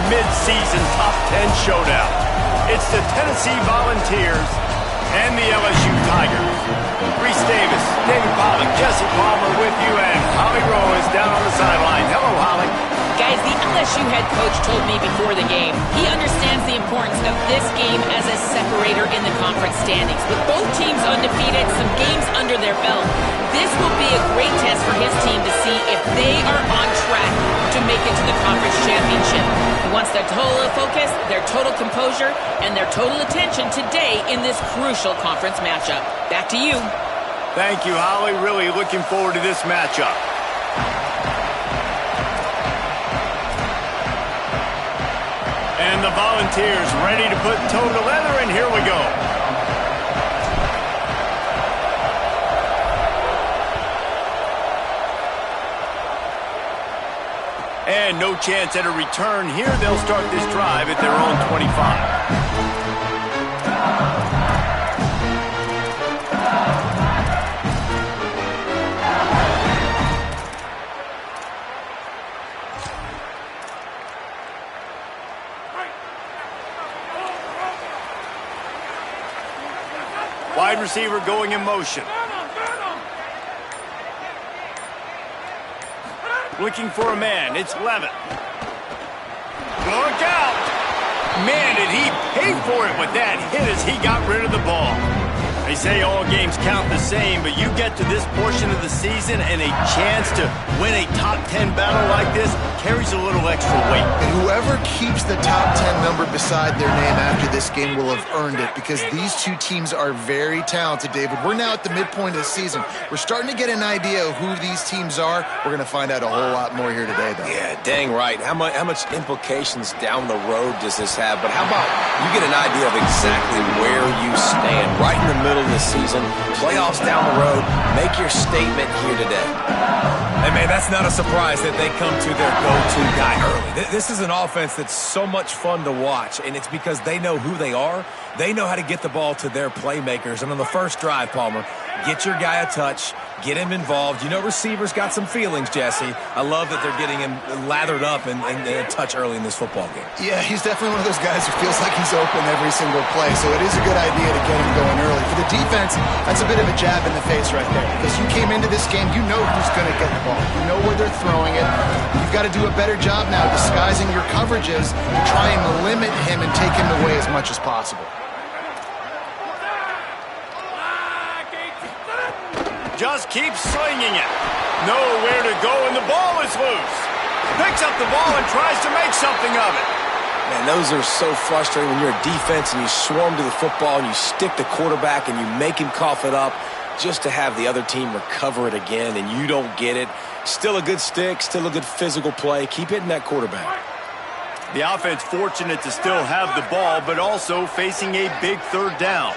mid-season top 10 showdown. It's the Tennessee Volunteers and the LSU Tigers. Reese Davis, David Pollack, Jesse Palmer with you, and Holly Rowe is down on the sideline. Hello, Holly. Guys, the LSU head coach told me before the game he understands the importance of this game as a separator in the conference standings. With both teams undefeated, some games under their belt, this will be a great test for his team to see if they are on track to make it to the conference championship. He wants their total focus, their total composure, and their total attention today in this crucial conference matchup. Back to you. Thank you, Holly. Really looking forward to this matchup. And the Volunteers ready to put toe to leather, and here we go. And no chance at a return here. They'll start this drive at their own 25. Wide receiver going in motion. Looking for a man. It's Levin. Look out! Man, did he pay for it with that hit as he got rid of the ball. They say all games count the same, but you get to this portion of the season and a chance to win a top 10 battle like this carries a little extra weight. And whoever keeps the top 10 number beside their name after this game will have earned it, because these two teams are very talented, David. We're now at the midpoint of the season. We're starting to get an idea of who these teams are. We're going to find out a whole lot more here today, though. Yeah, dang right. How much implications down the road does this have? But how about you get an idea of exactly where you stand right in the middle of the season, playoffs down the road, make your statement here today. Hey, man, that's not a surprise that they come to their go-to guy early. This is an offense that's so much fun to watch, and it's because they know who they are. They know how to get the ball to their playmakers. And on the first drive, Palmer, get your guy a touch, get him involved. You know receivers got some feelings, Jesse. I love that they're getting him lathered up and a touch early in this football game. Yeah, he's definitely one of those guys who feels like he's open every single play, so it is a good idea to get him going early. For the defense, that's a bit of a jab in the face right there, because you came into this game, you know who's going to get the ball. You know where they're throwing it. You've got to do a better job now disguising your coverages to try and limit him and take him away as much as possible. Just keeps slinging it. Nowhere to go, and the ball is loose. Picks up the ball and tries to make something of it. Man, those are so frustrating when you're a defense and you swarm to the football and you stick the quarterback and you make him cough it up just to have the other team recover it again, and you don't get it. Still a good stick, still a good physical play. Keep hitting that quarterback. The offense fortunate to still have the ball, but also facing a big third down.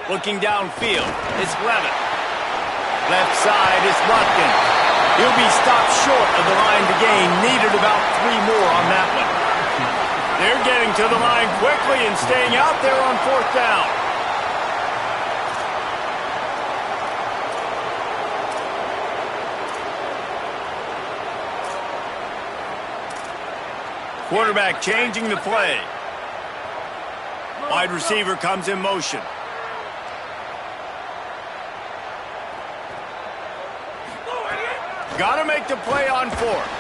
Looking downfield, it's Levin. Left side is Watkins. He'll be stopped short of the line to gain. Needed about 3 more on that one. They're getting to the line quickly and staying out there on 4th down. Quarterback changing the play. Wide receiver comes in motion. Got to make the play on 4th.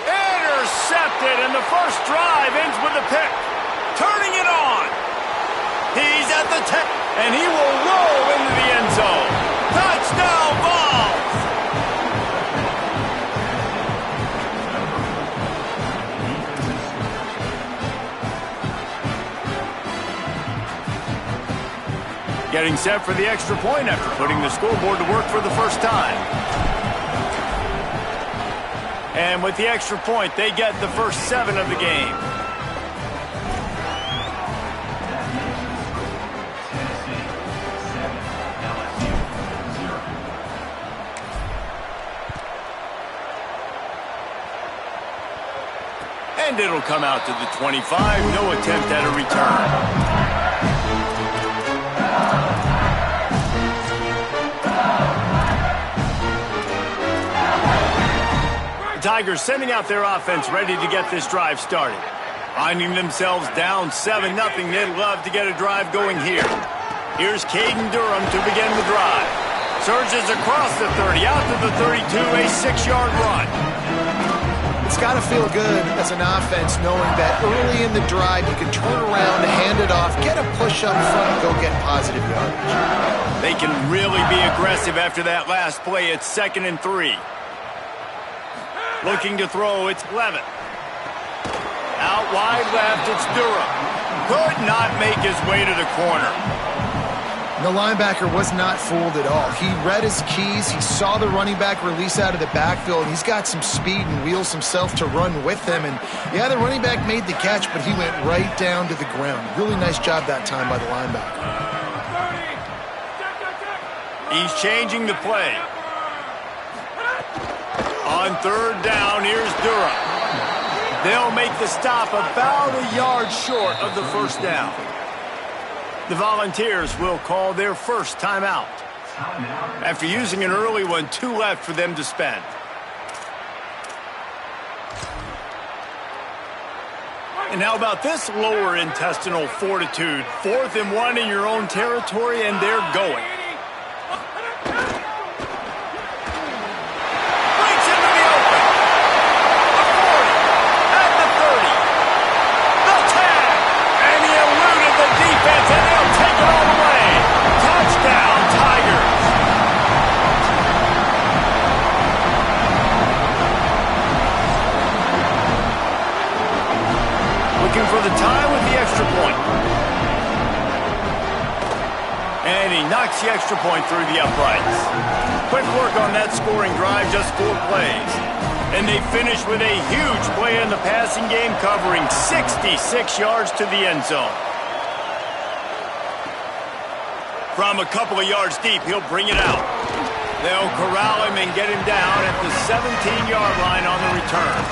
Intercepted, and the first drive ends with a pick. Turning it on. He's at the 10, and he will roll into the end zone. Touchdown, Vols! Getting set for the extra point after putting the scoreboard to work for the first time. And with the extra point, they get the first 7 of the game. And it'll come out to the 25. No attempt at a return. Tigers sending out their offense ready to get this drive started. Finding themselves down 7-0, they'd love to get a drive going here. Here's Caden Durham to begin the drive. Surges across the 30, out to the 32, a 6-yard run. It's got to feel good as an offense knowing that early in the drive you can turn around, hand it off, get a push up front, and go get positive yardage. They can really be aggressive after that last play. It's 2nd and 3. Looking to throw, it's Levitt. Out wide left, it's Durham. Could not make his way to the corner. The linebacker was not fooled at all. He read his keys. He saw the running back release out of the backfield. He's got some speed and wheels himself to run with them. And, yeah, the running back made the catch, but he went right down to the ground. Really nice job that time by the linebacker. He's changing the play. On 3rd down, here's Durham. They'll make the stop about a yard short of the first down. The Volunteers will call their first timeout. After using an early one, 2 left for them to spend. And how about this lower intestinal fortitude? 4th and 1 in your own territory, and they're going. Breaks into the open. The 40, at the 30. The tag, and he eluded the defense, and they'll take it all the way. Touchdown, Tigers. Looking for the tie with the extra point. And he knocks the extra point through the uprights. Quick work on that scoring drive, just 4 plays. And they finish with a huge play in the passing game, covering 66 yards to the end zone. From a couple of yards deep, he'll bring it out. They'll corral him and get him down at the 17-yard line on the return.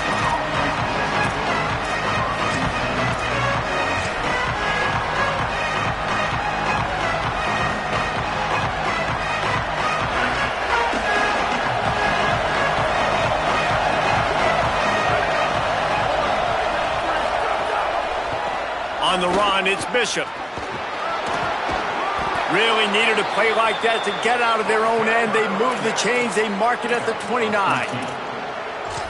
On the run, it's Bishop. Really needed a play like that to get out of their own end. They move the chains. They mark it at the 29.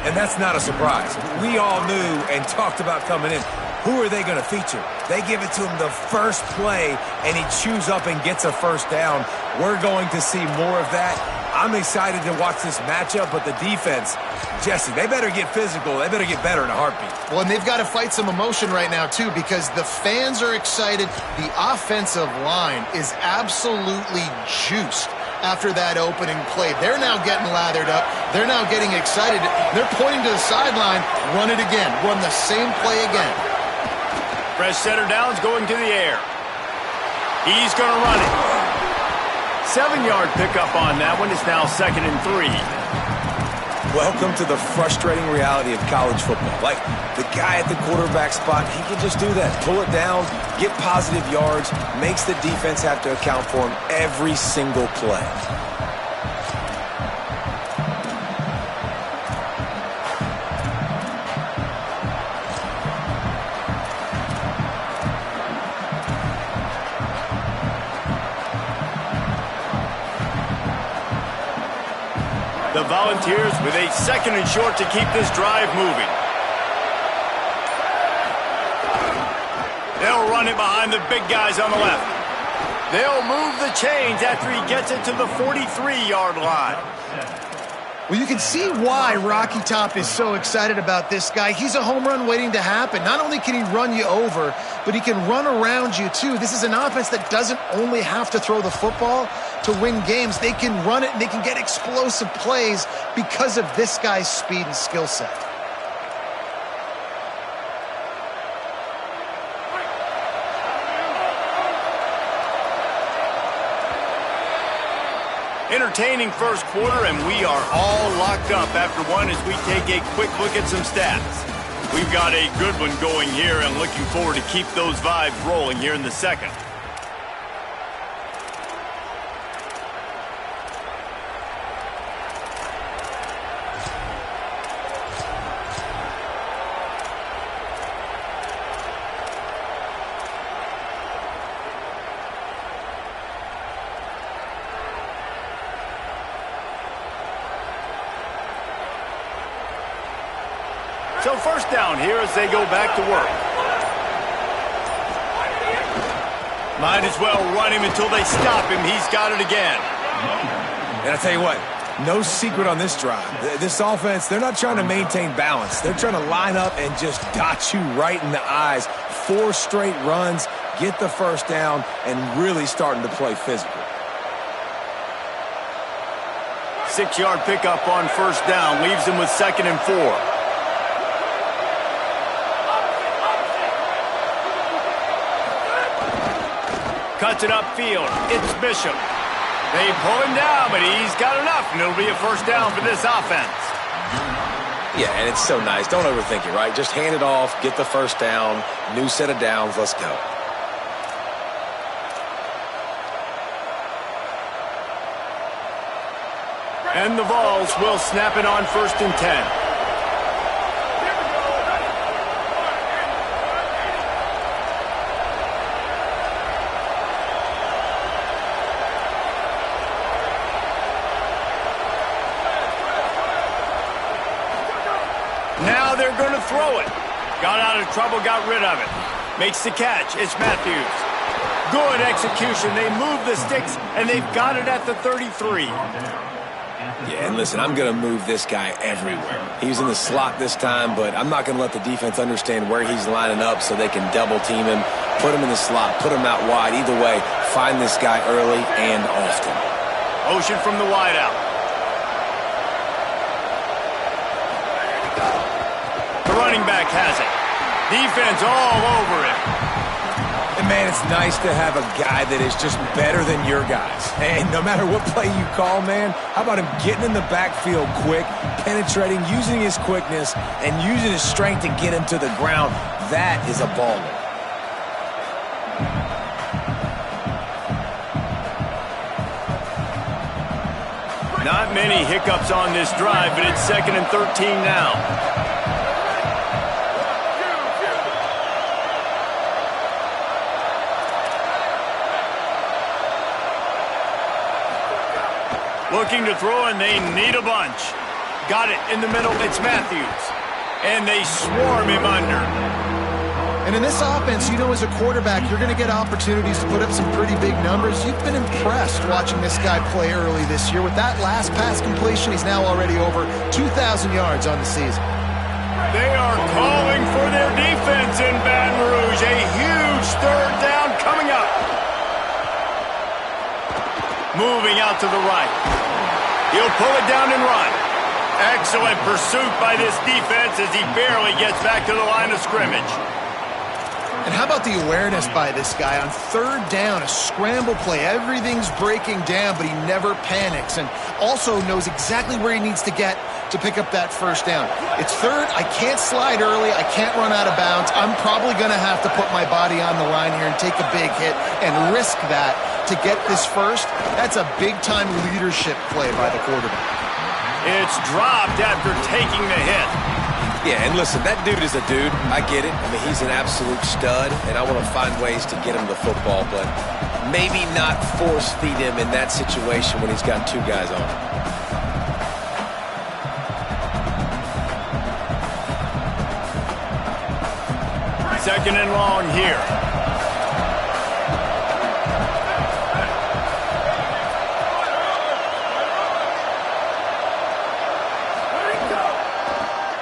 And that's not a surprise. We all knew and talked about coming in. Who are they going to feature? They give it to him the first play, and he chews up and gets a first down. We're going to see more of that. I'm excited to watch this matchup, but the defense, Jesse, they better get physical. They better get better in a heartbeat. Well, and they've got to fight some emotion right now, too, because the fans are excited. The offensive line is absolutely juiced after that opening play. They're now getting lathered up. They're now getting excited. They're pointing to the sideline. Run it again. Run the same play again. Fresh center down's going to the air. He's going to run it. 7-yard pickup on that one. It's now 2nd and 3. Welcome to the frustrating reality of college football. Like, the guy at the quarterback spot, he can just do that. Pull it down, get positive yards, makes the defense have to account for him every single play. The Volunteers with a 2nd and short to keep this drive moving. They'll run it behind the big guys on the left. They'll move the chains after he gets it to the 43-yard line. Well, you can see why Rocky Top is so excited about this guy. He's a home run waiting to happen. Not only can he run you over, but he can run around you, too. This is an offense that doesn't only have to throw the football to win games. They can run it, and they can get explosive plays because of this guy's speed and skill set. Entertaining first quarter, and we are all locked up after one as we take a quick look at some stats. We've got a good one going here and looking forward to keep those vibes rolling here in the second. So first down here as they go back to work. Might as well run him until they stop him. He's got it again. And I tell you what, no secret on this drive. This offense, they're not trying to maintain balance. They're trying to line up and just dot you right in the eyes. 4 straight runs, get the first down, and really starting to play physical. 6-yard pickup on first down. Leaves him with 2nd and 4. Cuts it upfield. It's Bishop. They pull him down, but he's got enough, and it'll be a first down for this offense. Yeah, and it's so nice. Don't overthink it, right? Just hand it off, get the first down, new set of downs, let's go. And the Vols will snap it on 1st and 10. Now they're going to throw it. Got out of trouble, got rid of it. Makes the catch. It's Matthews. Good execution. They move the sticks, and they've got it at the 33. Yeah, and listen, I'm going to move this guy everywhere. He's in the slot this time, but I'm not going to let the defense understand where he's lining up so they can double team him, put him in the slot, put him out wide. Either way, find this guy early and often. Motion from the wideout. The running back has it. Defense all over it. And, man, it's nice to have a guy that is just better than your guys. And no matter what play you call, man, how about him getting in the backfield quick, penetrating, using his quickness, and using his strength to get him to the ground? That is a baller. Not many hiccups on this drive, but it's 2nd and 13 now. Looking to throw, and they need a bunch. Got it in the middle. It's Matthews. And they swarm him under. And in this offense, you know, as a quarterback, you're going to get opportunities to put up some pretty big numbers. You've been impressed watching this guy play early this year. With that last pass completion, he's now already over 2,000 yards on the season. They are calling for their defense in Baton Rouge. A huge 3rd down coming up. Moving out to the right. He'll pull it down and run. Excellent pursuit by this defense as he barely gets back to the line of scrimmage. And how about the awareness by this guy on 3rd down, a scramble play. Everything's breaking down, but he never panics and also knows exactly where he needs to get to pick up that first down. It's 3rd. I can't slide early. I can't run out of bounds. I'm probably going to have to put my body on the line here and take a big hit and risk that to get this first. That's a big-time leadership play by the quarterback. It's dropped after taking the hit. Yeah, and listen, that dude is a dude. I get it. I mean, he's an absolute stud, and I want to find ways to get him the football, but maybe not force feed him in that situation when he's got 2 guys on him. Second and long here.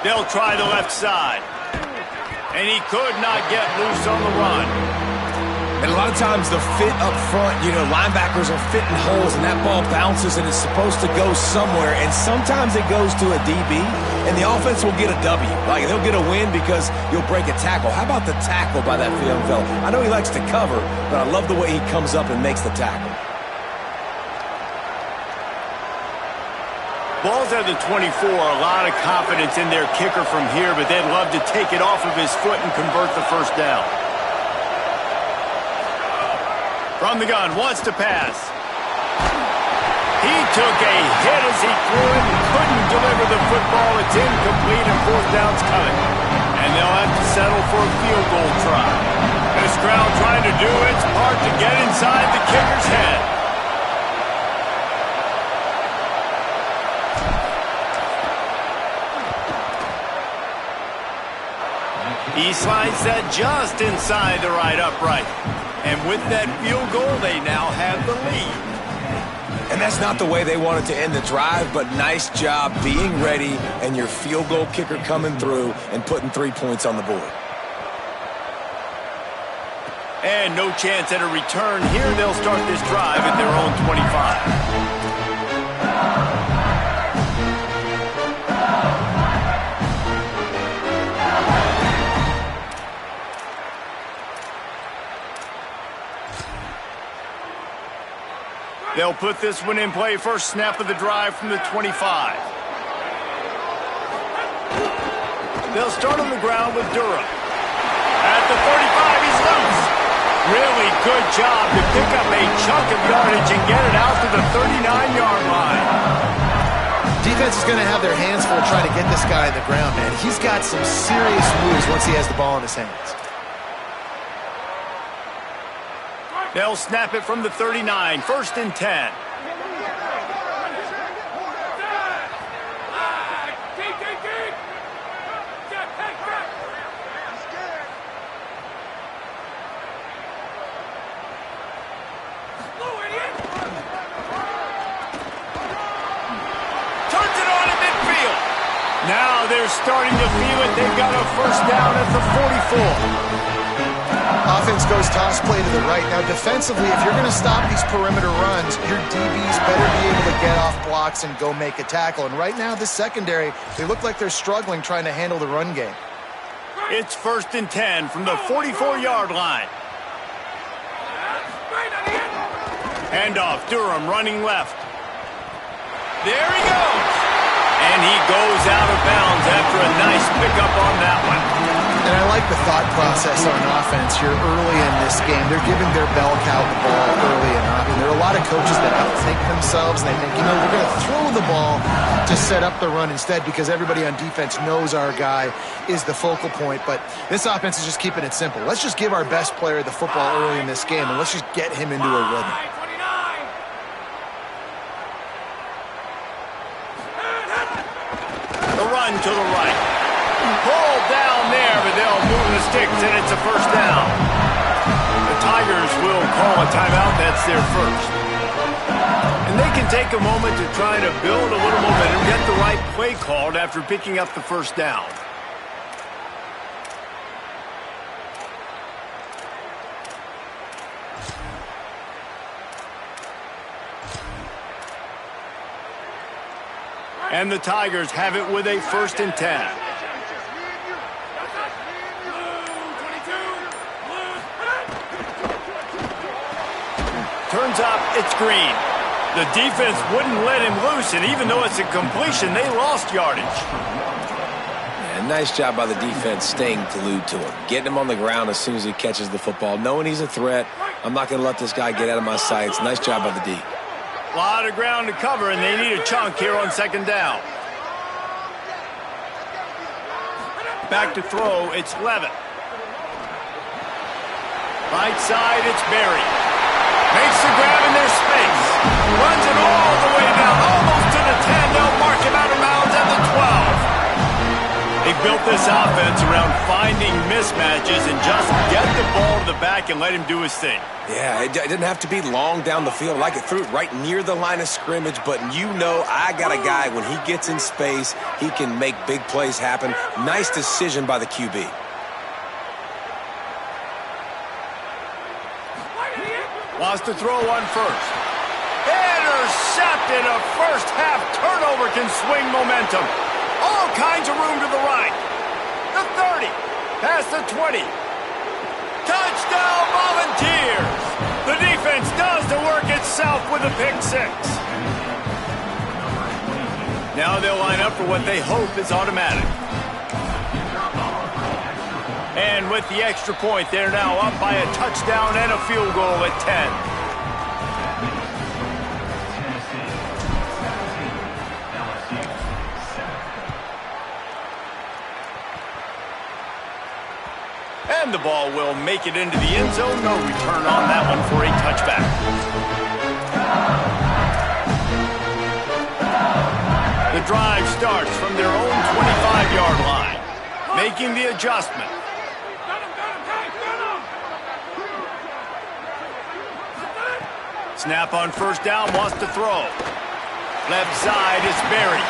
They'll try the left side. And he could not get loose on the run. And a lot of times the fit up front, you know, linebackers are fitting holes and that ball bounces and it's supposed to go somewhere. And sometimes it goes to a DB and the offense will get a W. Like they'll get a win because you'll break a tackle. How about the tackle by that young fella? I know he likes to cover, but I love the way he comes up and makes the tackle. Ball's at the 24, a lot of confidence in their kicker from here, but they'd love to take it off of his foot and convert the first down. From the gun, wants to pass. He took a hit as he threw it and couldn't deliver the football. It's incomplete and 4th down's coming. And they'll have to settle for a field goal try. This crowd trying to do its part to get inside the kicker's head. He slides that just inside the right upright. And with that field goal, they now have the lead. And that's not the way they wanted to end the drive, but nice job being ready and your field goal kicker coming through and putting 3 points on the board. And no chance at a return here. They'll start this drive at their own 25. They'll put this one in play. First snap of the drive from the 25. They'll start on the ground with Durham. At the 35, he's loose. Really good job to pick up a chunk of yardage and get it out to the 39-yard line. Defense is going to have their hands full trying to get this guy on the ground, man. He's got some serious moves once he has the ball in his hands. They'll snap it from the 39, 1st and 10. Now they're starting to feel it. They've got a first down at the 44. Offense goes toss play to the right. Now defensively, if you're going to stop these perimeter runs, your DBs better be able to get off blocks and go make a tackle. And right now, this secondary, they look like they're struggling trying to handle the run game. It's 1st and 10 from the 44-yard line. Handoff, Durham running left. There he goes. And he goes out of bounds after a nice pickup on that one. And I like the thought process on offense here early in this game. They're giving their bell cow the ball early enough. And there are a lot of coaches that outthink themselves. And they think, we're going to throw the ball to set up the run instead because everybody on defense knows our guy is the focal point. But this offense is just keeping it simple. Let's just give our best player the football early in this game, and let's just get him into a rhythm. To the right. Pulled down there, but they'll move the sticks, and it's a first down. The Tigers will call a timeout. That's their first. And they can take a moment to try to build a little momentum, get the right play called after picking up the first down. And the Tigers have it with a 1st and 10. Turns up, it's Green. The defense wouldn't let him loose, and even though it's a completion, they lost yardage. Yeah, nice job by the defense staying glued to him. Getting him on the ground as soon as he catches the football. Knowing he's a threat, I'm not going to let this guy get out of my sights. Nice job by the D. A lot of ground to cover, and they need a chunk here on 2nd down. Back to throw, it's Levitt. Right side, it's Berry. Makes the grab in their space. Runs it all the way down, almost to the 10. They'll mark him out of bounds at the 12. They built this offense around finding mismatches and just get the ball to the back and let him do his thing. Yeah, it didn't have to be long down the field. Like it threw it right near the line of scrimmage, but I got a guy, when he gets in space, he can make big plays happen. Nice decision by the QB. Wants to throw on first. Intercepted. A first half turnover can swing momentum. All kinds of room to the right. The 30. Past the 20. Touchdown Volunteers. The defense does the work itself with a pick 6. Now they'll line up for what they hope is automatic. And with the extra point, they're now up by a touchdown and a field goal at 10. And the ball will make it into the end zone. No return on that one for a touchback. The drive starts from their own 25-yard line. Making the adjustment. Snap on first down, wants to throw. Left side is Berry.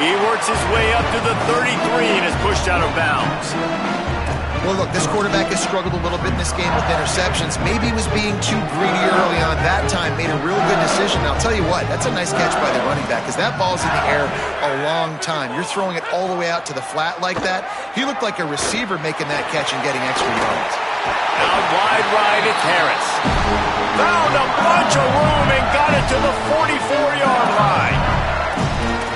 He works his way up to the 33 and is pushed out of bounds. Well, look, this quarterback has struggled a little bit in this game with interceptions. Maybe he was being too greedy early on. That time made a real good decision. I'll tell you what, that's a nice catch by the running back because that ball's in the air a long time. You're throwing it all the way out to the flat like that. He looked like a receiver making that catch and getting extra yards. Out wide right, it's Harris. Found a bunch of room and got it to the 44-yard line.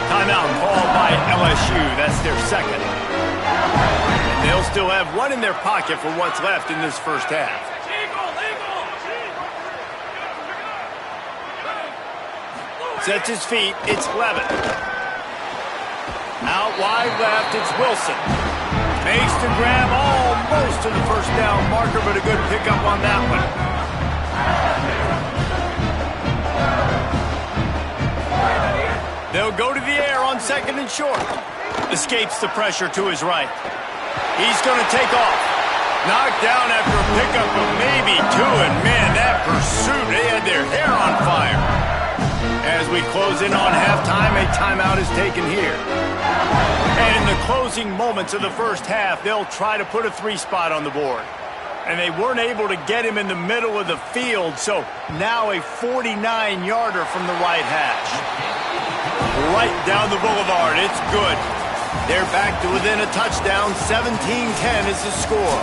Timeout called by LSU. That's their second. And they'll still have one in their pocket for what's left in this first half. Sets his feet, it's Levitt. Out wide left, it's Wilson. Makes the grab almost to the first down marker, but a good pickup on that one. They'll go to the air on second and short. Escapes the pressure to his right. He's going to take off. Knocked down after a pickup of maybe two, and man, that pursuit, they had their hair on fire. As we close in on halftime, a timeout is taken here. And in the closing moments of the first half, they'll try to put a 3-spot on the board. And they weren't able to get him in the middle of the field, so now a 49-yarder from the right hash. Right down the boulevard, it's good. They're back to within a touchdown. 17-10 is the score.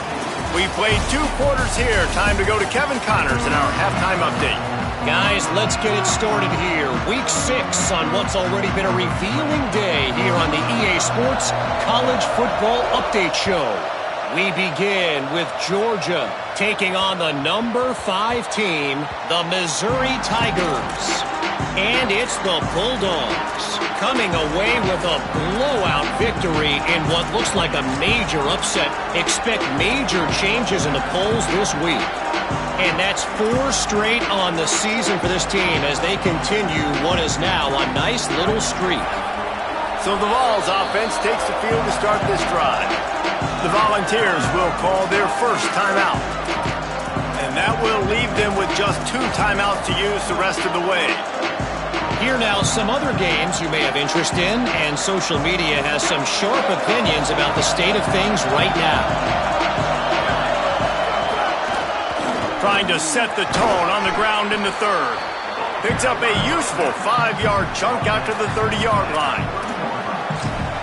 We played 2 quarters here. Time to go to Kevin Connors in our halftime update. Guys, let's get it started here. Week 6 on what's already been a revealing day here on the EA Sports College Football Update Show. We begin with Georgia taking on the number 5 team, the Missouri Tigers. And it's the Bulldogs coming away with a blowout victory in what looks like a major upset. Expect major changes in the polls this week. And that's 4 straight on the season for this team as they continue what is now a nice little streak. So the Vols offense takes the field to start this drive. The Volunteers will call their first timeout. And that will leave them with just 2 timeouts to use the rest of the way. Here now some other games you may have interest in, and social media has some sharp opinions about the state of things right now. Trying to set the tone on the ground in the third. Picks up a useful 5-yard chunk out to the 30-yard line.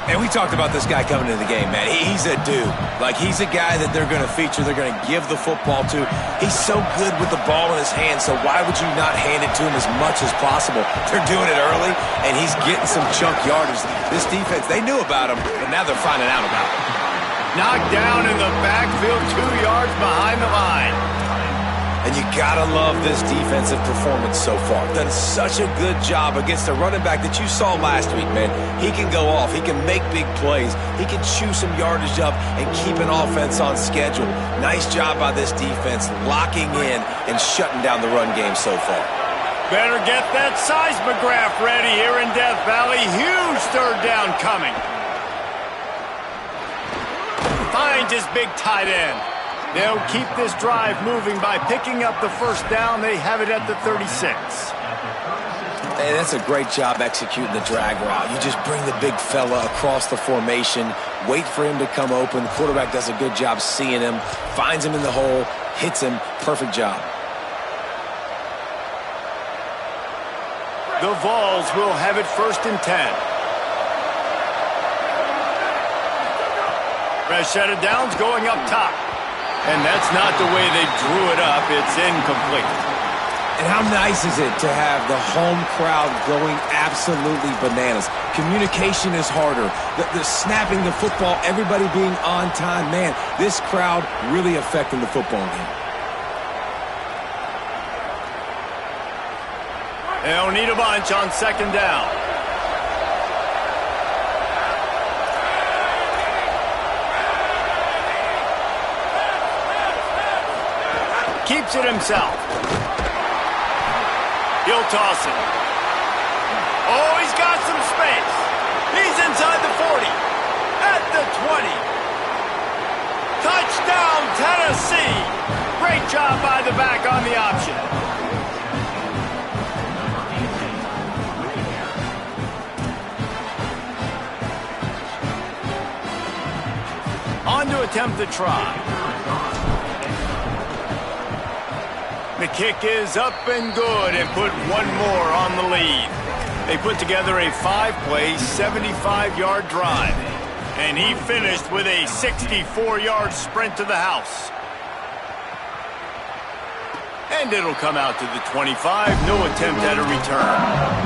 And we talked about this guy coming into the game, man. He's a dude. Like, he's a guy that they're going to feature, they're going to give the football to. He's so good with the ball in his hand, so why would you not hand it to him as much as possible? They're doing it early, and he's getting some chunk yardage. This defense, they knew about him, but now they're finding out about him. Knocked down in the backfield, 2 yards behind the line. And you gotta love this defensive performance so far. Done such a good job against a running back that you saw last week, man. He can go off. He can make big plays. He can chew some yardage up and keep an offense on schedule. Nice job by this defense locking in and shutting down the run game so far. Better get that seismograph ready here in Death Valley. Huge third down coming. Finds his big tight end. They'll keep this drive moving by picking up the first down. They have it at the 36. Hey, that's a great job executing the drag route. You just bring the big fella across the formation, wait for him to come open. The quarterback does a good job seeing him, finds him in the hole, hits him. Perfect job. The Vols will have it 1st and 10. Fresh set of downs going up top. And that's not the way they drew it up. It's incomplete. And how nice is it to have the home crowd going absolutely bananas? Communication is harder. The snapping the football, everybody being on time. Man, this crowd really affecting the football game. They'll need a bunch on 2nd down. Keeps it himself. He'll toss it. Oh, he's got some space. He's inside the 40. At the 20. Touchdown, Tennessee. Great job by the back on the option. attempt the try. The kick is up and good and put one more on the lead. They put together a 5-play, 75-yard drive. And he finished with a 64-yard sprint to the house. And it'll come out to the 25. No attempt at a return.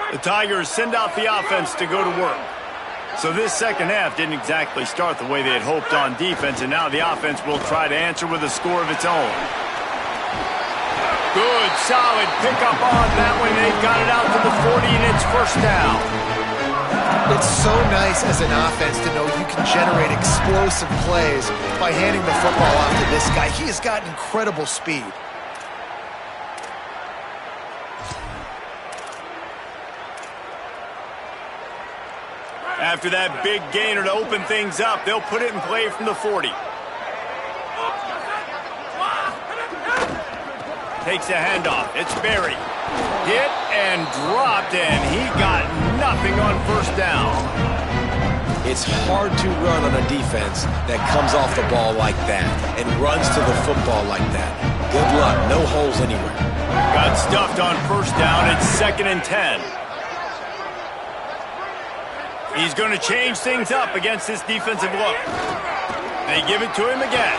The Tigers send out the offense to go to work. So this second half didn't exactly start the way they had hoped on defense, and now the offense will try to answer with a score of its own. Good, solid pickup on that one. They've got it out to the 40, and it's first down. It's so nice as an offense to know you can generate explosive plays by handing the football off to this guy. He has got incredible speed. After that big gainer to open things up, they'll put it in play from the 40. Takes a handoff. It's Berry. Hit and dropped, and he got nothing on first down. It's hard to run on a defense that comes off the ball like that and runs to the football like that. Good luck. No holes anywhere. Got stuffed on first down. It's 2nd and 10. He's going to change things up against this defensive look. They give it to him again.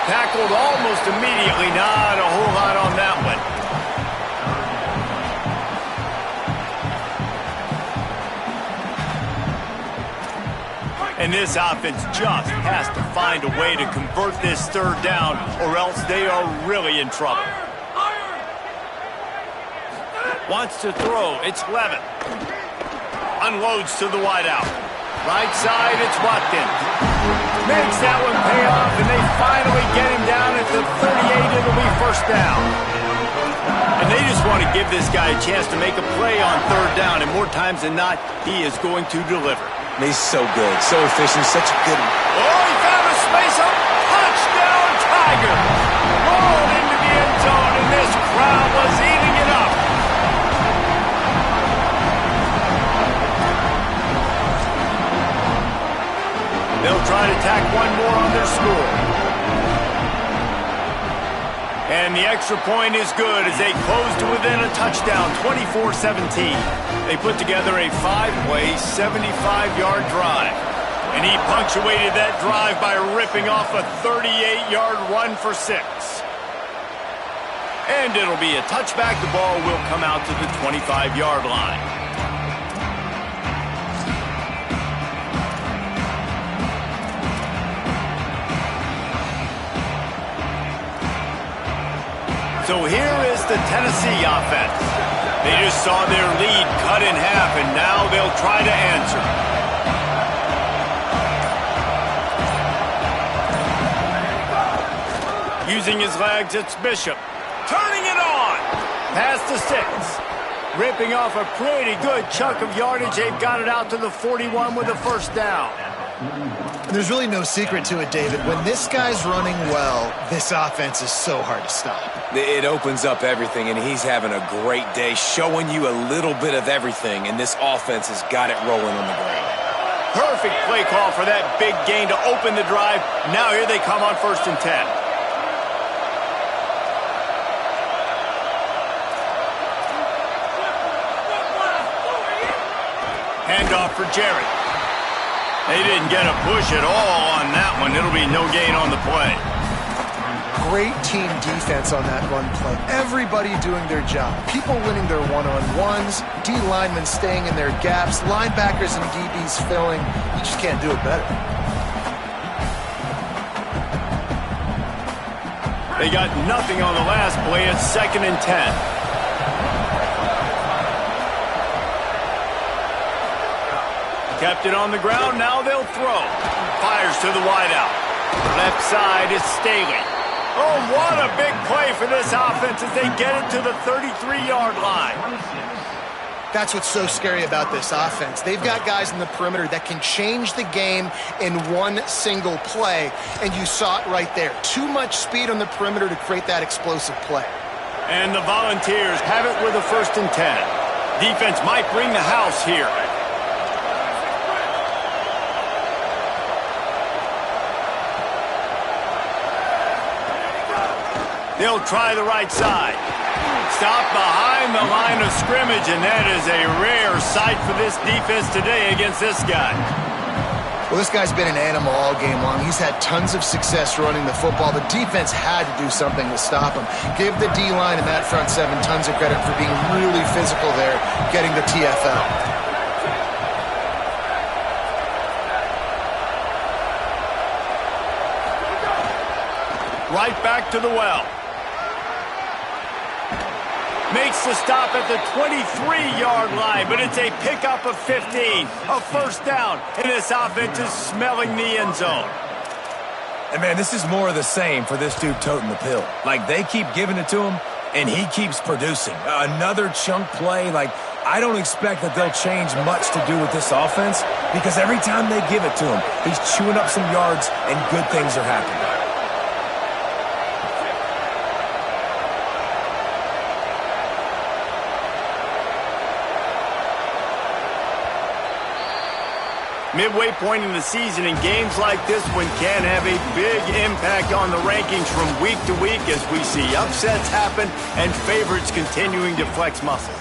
Tackled almost immediately. Not a whole lot on that one. And this offense just has to find a way to convert this third down, or else they are really in trouble. Wants to throw. It's Levin. Unloads to the wideout. Right side, it's Watkins. Makes that one pay off, and they finally get him down at the 38. It'll be first down. And they just want to give this guy a chance to make a play on third down, and more times than not, he is going to deliver. He's so good, so efficient, such a good... Oh, he found a space up. Touchdown, Tiger. Rolled into the end zone, and this crowd was eating it up. They'll try to tack one more on their score. And the extra point is good as they close to within a touchdown, 24-17. They put together a 5-play, 75-yard drive. And he punctuated that drive by ripping off a 38-yard run for 6. And it'll be a touchback. The ball will come out to the 25-yard line. So here is the Tennessee offense. They just saw their lead cut in half, and now they'll try to answer. Using his legs, it's Bishop. Turning it on. Past the 6. Ripping off a pretty good chunk of yardage. They've got it out to the 41 with a first down. There's really no secret to it, David. When this guy's running well, this offense is so hard to stop. It opens up everything, and he's having a great day, showing you a little bit of everything, and this offense has got it rolling on the ground. Perfect play call for that big gain to open the drive. Now here they come on 1st and 10. Handoff for Jarrett. They didn't get a push at all on that one. It'll be no gain on the play. Great team defense on that run play. Everybody doing their job. People winning their one-on-ones, D linemen staying in their gaps, linebackers and DBs filling. You just can't do it better. They got nothing on the last play. It's 2nd and 10. Kept it on the ground, now they'll throw. Fires to the wideout. Left side is Staley. Oh, what a big play for this offense as they get it to the 33-yard line. That's what's so scary about this offense. They've got guys in the perimeter that can change the game in one single play, and you saw it right there. Too much speed on the perimeter to create that explosive play. And the Volunteers have it with a 1st and 10. Defense might bring the house here. They'll try the right side. Stop behind the line of scrimmage, and that is a rare sight for this defense today against this guy. Well, this guy's been an animal all game long. He's had tons of success running the football. The defense had to do something to stop him. Give the D-line and that front seven tons of credit for being really physical there, getting the TFL. Right back to the well. Makes the stop at the 23-yard line, but it's a pickup of 15. A 1st down, and this offense is smelling the end zone. And, man, this is more of the same for this dude toting the pill. Like, they keep giving it to him, and he keeps producing. Another chunk play. Like, I don't expect that they'll change much to do with this offense because every time they give it to him, he's chewing up some yards, and good things are happening. Midway point in the season, and games like this one can have a big impact on the rankings from week to week as we see upsets happen and favorites continuing to flex muscle.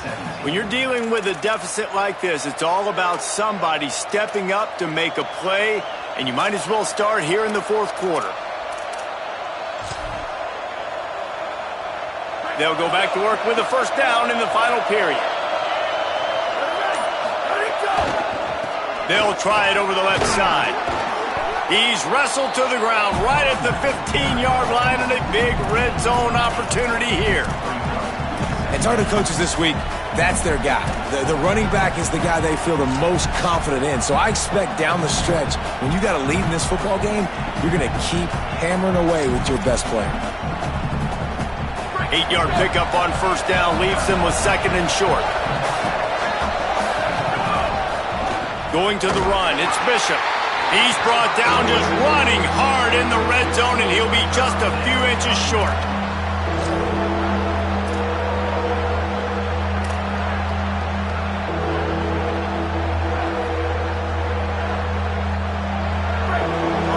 When you're dealing with a deficit like this, it's all about somebody stepping up to make a play, and you might as well start here in the 4th quarter. They'll go back to work with a 1st down in the final period. They'll try it over the left side. He's wrestled to the ground right at the 15-yard line, and a big red zone opportunity here. And talking to coaches this week, that's their guy. The running back is the guy they feel the most confident in. So I expect down the stretch, when you got a lead in this football game, you're going to keep hammering away with your best player. 8-yard pickup on 1st down leaves them with 2nd and short. Going to the run, it's Bishop. He's brought down just running hard in the red zone, and he'll be just a few inches short.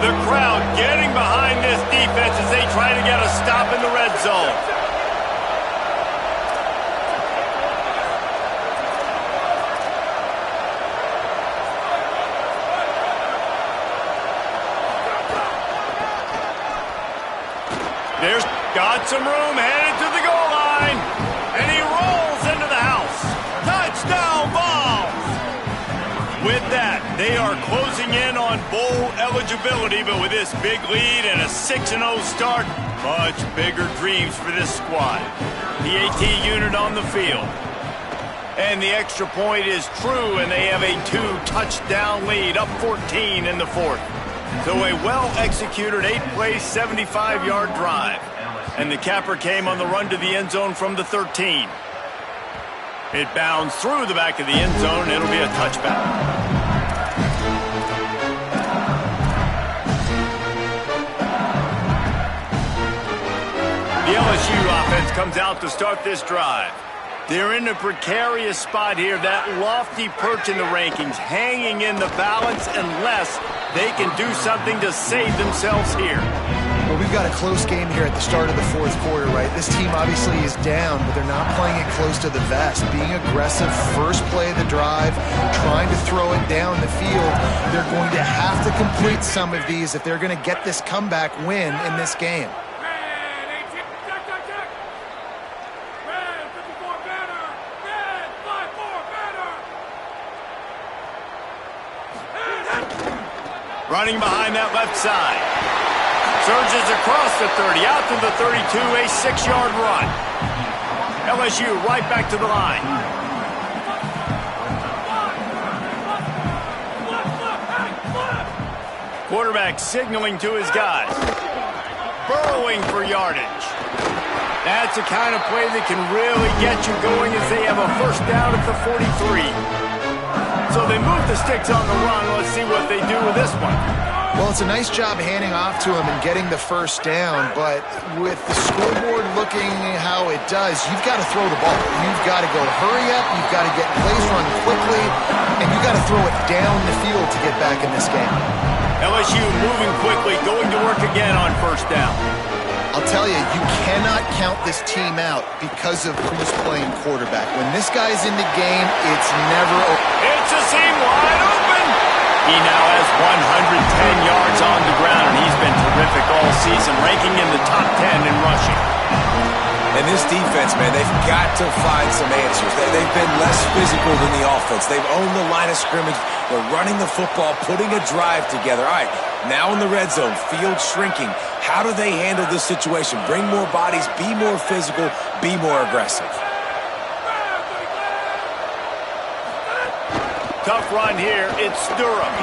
The crowd getting behind this defense as they try to get a stop in the red zone. There's got some room, headed to the goal line, and he rolls into the house. Touchdown, Vols! With that, they are closing in on bowl eligibility, but with this big lead and a 6-0 start, much bigger dreams for this squad. The AT unit on the field. And the extra point is true, and they have a 2-touchdown lead, up 14 in the 4th. So a well-executed 8-play, 75-yard drive. And the capper came on the run to the end zone from the 13. It bounds through the back of the end zone. It'll be a touchback. The LSU offense comes out to start this drive. They're in a precarious spot here, that lofty perch in the rankings, hanging in the balance unless they can do something to save themselves here. Well, we've got a close game here at the start of the 4th quarter, right? This team obviously is down, but they're not playing it close to the vest. Being aggressive, first play of the drive, trying to throw it down the field. They're going to have to complete some of these if they're going to get this comeback win in this game. Running behind that left side. Surges across the 30, out to the 32, a 6-yard run. LSU right back to the line. Quarterback signaling to his guys. Burrowing for yardage. That's the kind of play that can really get you going as they have a first down at the 43. So they move the sticks on the run. Let's see what they do with this one. Well, it's a nice job handing off to him and getting the first down, but with the scoreboard looking how it does, you've got to throw the ball. You've got to go hurry up, you've got to get plays run quickly, and you've got to throw it down the field to get back in this game. LSU moving quickly, going to work again on first down. I'll tell you, you cannot count this team out because of who's playing quarterback. When this guy's in the game, it's never over. It's a seam wide open. He now has 110 yards on the ground, and he's been terrific all season, ranking in the top 10 in rushing. And this defense, man, they've got to find some answers. They've been less physical than the offense. They've owned the line of scrimmage. They're running the football, putting a drive together. All right, now in the red zone, field shrinking. How do they handle this situation? Bring more bodies, be more physical, be more aggressive. Tough run here. It's Durham.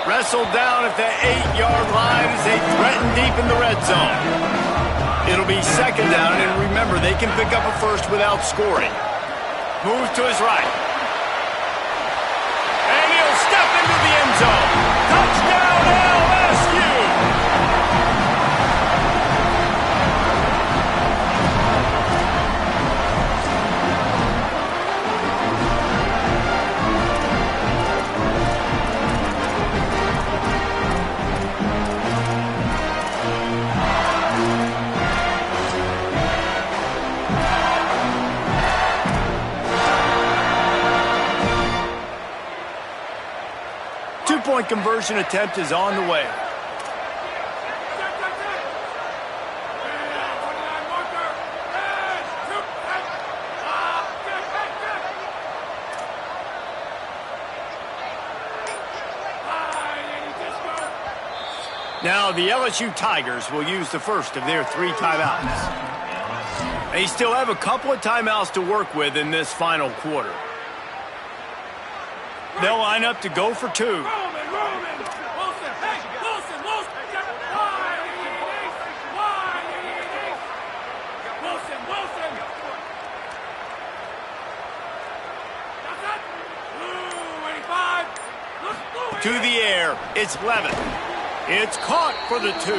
Wrestled down at the 8-yard line as they threaten deep in the red zone. It'll be second down, and remember, they can pick up a first without scoring. Moves to his right. And he'll step into the end zone. Touchdown, LSU! Two-point conversion attempt is on the way. Now the LSU Tigers will use the first of their 3 timeouts. They still have a couple of timeouts to work with in this final quarter. They'll line up to go for 2. To the air, it's Levin. It's caught for the 2.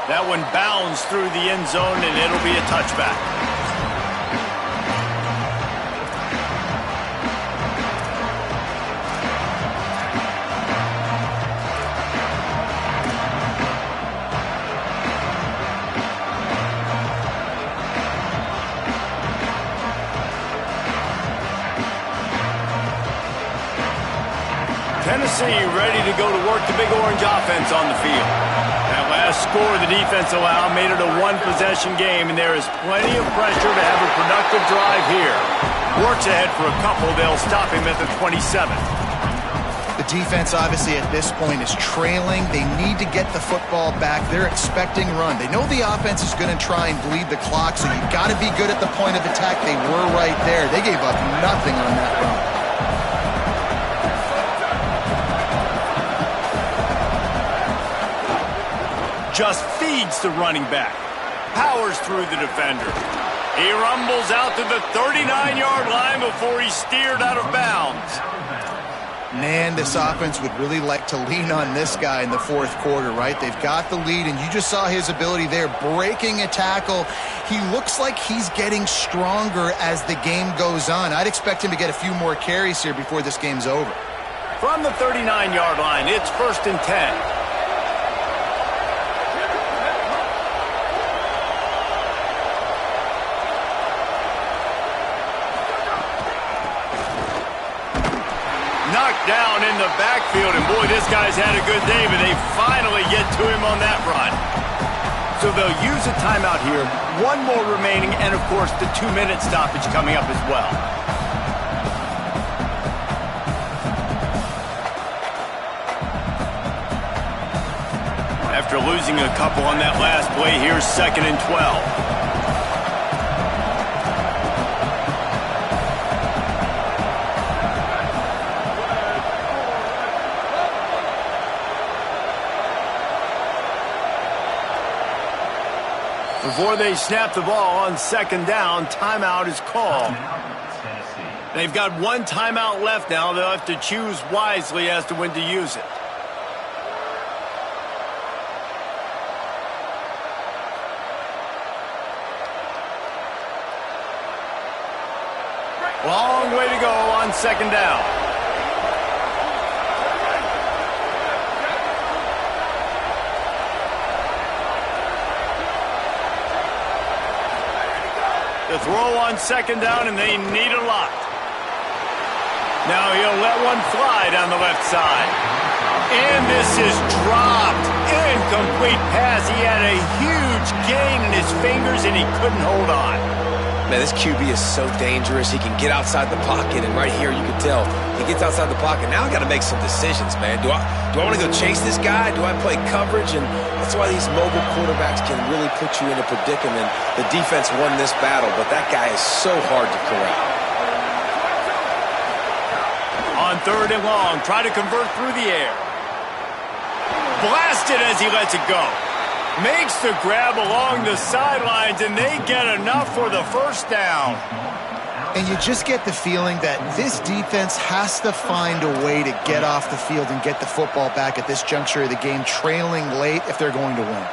That one bounds through the end zone, and it'll be a touchback. Tennessee ready to go to work the Big Orange offense on the field. That last score the defense allowed made it a one-possession game, and there is plenty of pressure to have a productive drive here. Works ahead for a couple. They'll stop him at the 27. The defense, obviously, at this point is trailing. They need to get the football back. They're expecting run. They know the offense is going to try and bleed the clock, so you've got to be good at the point of attack. They were right there. They gave up nothing on that run. Just feeds the running back. Powers through the defender. He rumbles out to the 39-yard line before he's steered out of bounds. Man, this offense would really like to lean on this guy in the fourth quarter, right? They've got the lead, and you just saw his ability there, breaking a tackle. He looks like he's getting stronger as the game goes on. I'd expect him to get a few more carries here before this game's over. From the 39-yard line, it's 1st and 10. Knocked down in the backfield, and boy, this guy's had a good day, but they finally get to him on that run. So they'll use a timeout here, 1 more remaining, and of course the 2-minute stoppage coming up as well. after losing a couple on that last play. Here's 2nd and 12. Before they snap the ball on 2nd down, timeout is called. They've got one timeout left now. They'll have to choose wisely as to when to use it. Long way to go on 2nd down. The throw on 2nd down, and they need a lot. Now he'll let one fly down the left side. And this is dropped. Incomplete pass. He had a huge gain in his fingers, and he couldn't hold on. Man, this QB is so dangerous. He can get outside the pocket, and right here you can tell he gets outside the pocket. Now I got to make some decisions, man. Do I want to go chase this guy? Do I play coverage? And that's why these mobile quarterbacks can really put you in a predicament. The defense won this battle, but that guy is so hard to corral. On 3rd and long, try to convert through the air. Blasted as he lets it go. Makes the grab along the sidelines, and they get enough for the 1st down. And you just get the feeling that this defense has to find a way to get off the field and get the football back at this juncture of the game, trailing late if they're going to win.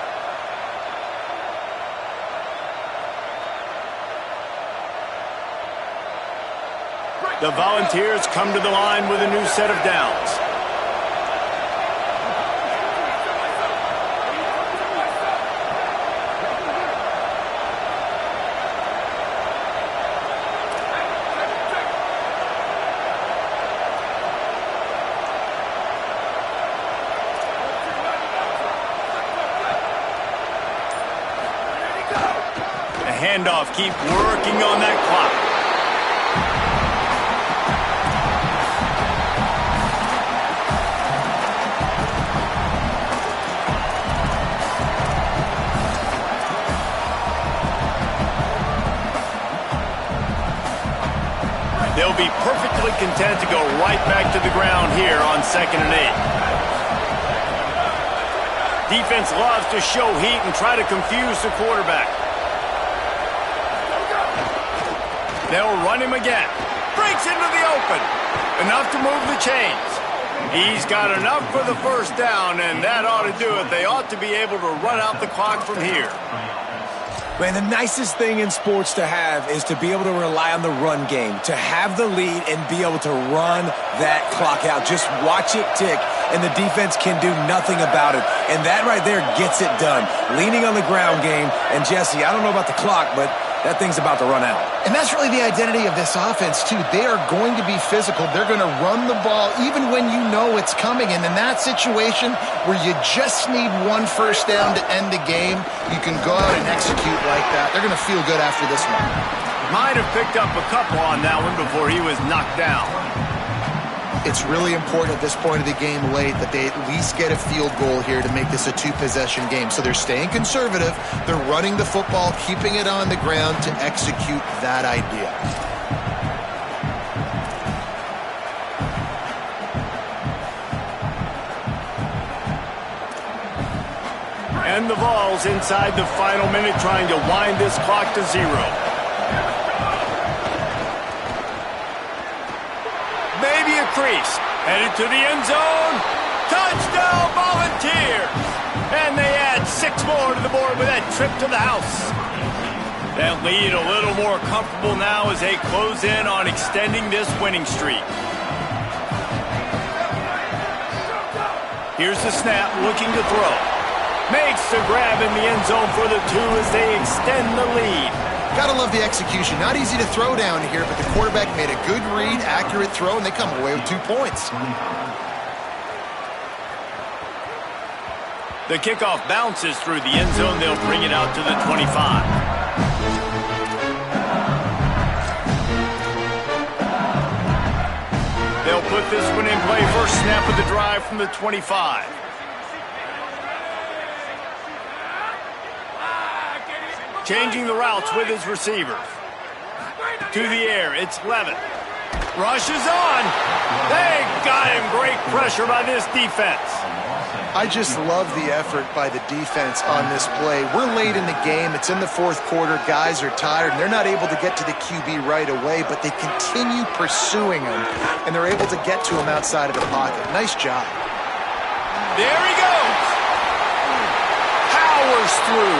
The Volunteers come to the line with a new set of downs. Handoff, keep working on that clock. They'll be perfectly content to go right back to the ground here on 2nd and 8. Defense loves to show heat and try to confuse the quarterback. They'll run him again. Breaks into the open. Enough to move the chains. He's got enough for the 1st down, and that ought to do it. They ought to be able to run out the clock from here. Man, the nicest thing in sports to have is to be able to rely on the run game, to have the lead and be able to run that clock out. Just watch it tick, and the defense can do nothing about it. And that right there gets it done. Leaning on the ground game, and Jesse, I don't know about the clock, but that thing's about to run out. And that's really the identity of this offense, too. They are going to be physical. They're going to run the ball even when you know it's coming. And in that situation where you just need one 1st down to end the game, you can go out and execute like that. They're going to feel good after this one. Might have picked up a couple on that one before he was knocked down. It's really important at this point of the game late that they at least get a field goal here to make this a 2-possession game. So they're staying conservative. They're running the football, keeping it on the ground to execute that idea. And the ball's inside the final minute, trying to wind this clock to 0. Maybe a crease. Headed to the end zone. Touchdown, Volunteers! And they add 6 more to the board with that trip to the house. That lead a little more comfortable now as they close in on extending this winning streak. Here's the snap, looking to throw. Makes the grab in the end zone for the 2 as they extend the lead. Gotta love the execution. Not easy to throw down here, but the quarterback made a good read, accurate throw, and they come away with 2 points. The kickoff bounces through the end zone. They'll bring it out to the 25. They'll put this one in play. First snap of the drive from the 25. Changing the routes with his receivers. To the air, it's Levitt. Rushes on. They got him. Great pressure by this defense. I just love the effort by the defense on this play. We're late in the game. It's in the fourth quarter. Guys are tired, and they're not able to get to the QB right away, but they continue pursuing him, and they're able to get to him outside of the pocket. Nice job. There he goes. Powers through.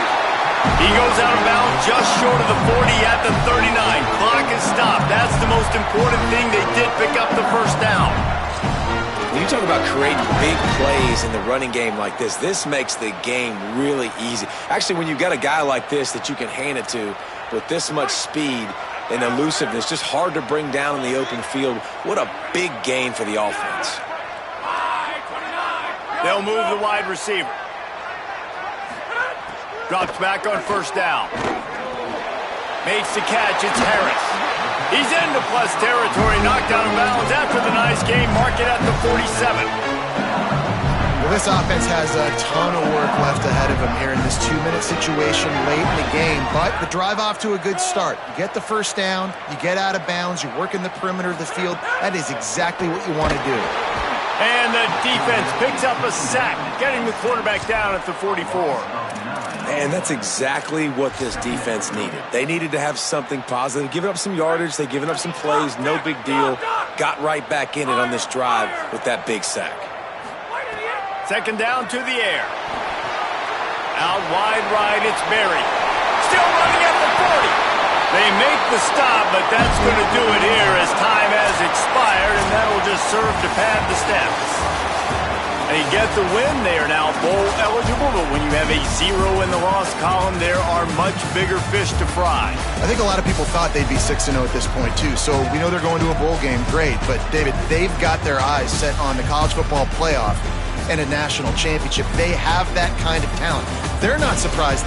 He goes out of bounds just short of the 40 at the 39. Clock is stopped. That's the most important thing. They did pick up the first down. When you talk about creating big plays in the running game like this makes the game really easy. Actually, when you've got a guy like this that you can hand it to with this much speed and elusiveness, just hard to bring down in the open field, what a big gain for the offense. They'll move the wide receiver. Drops back on first down. Makes the catch. It's Harris. He's into plus territory. Knocked out of bounds after the nice game. Mark it at the 47. Well, this offense has a ton of work left ahead of them here in this 2-minute situation late in the game, but the drive off to a good start. You get the first down, you get out of bounds, you're working the perimeter of the field. That is exactly what you want to do. And the defense picks up a sack, getting the quarterback down at the 44. And that's exactly what this defense needed. They needed to have something positive. Giving up some yardage, they've given up some plays, no big deal. Got right back in it on this drive with that big sack. Second down to the air. Out wide right, it's Berry. Still running at the 40. They make the stop, but that's going to do it here as time has expired, and that'll just serve to pad the stats. They get the win. They are now bowl eligible, but when you have a 0 in the loss column, there are much bigger fish to fry. I think a lot of people thought they'd be 6-0 at this point, too. So we know they're going to a bowl game. Great. But, David, they've got their eyes set on the college football playoff and a national championship. They have that kind of talent. They're not surprised